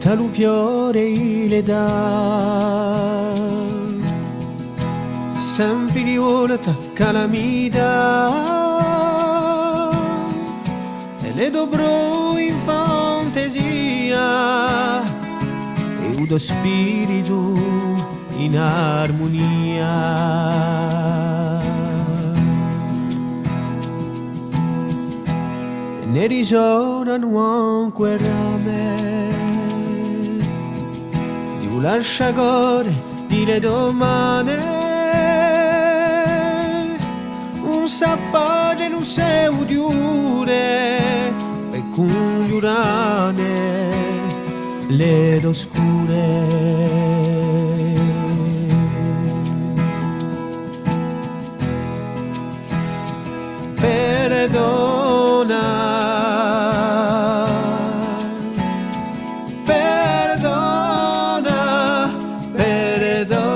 Talupiore le dà sempre di volta calamità e le dobro in fantasia e udo spirito in armonia. E ne risuonano anche rame di un lasciacore di le domane, un sappaggio non se udiure e con gli urane le oscure. Perdona, perdona, perdona.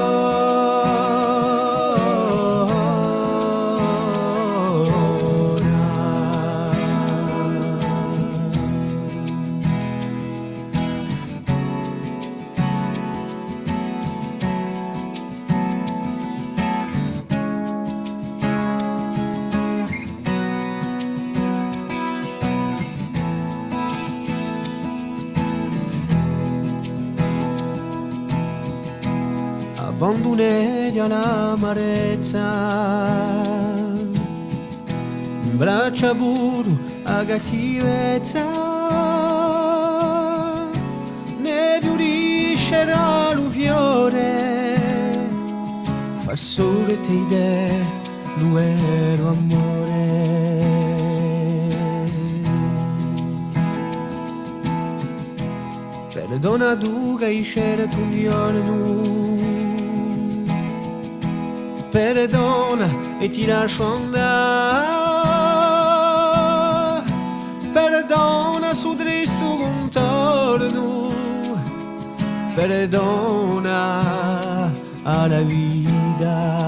Abbandonati all'amarezza, braccia buru a cattivezza, ne fiorisce l'alluvione, fa solo te idee, lo vero amore. Perdona tu che c'era tu giorno, perdona e ti lascio andare, perdona su tristo contorno, perdona alla vita.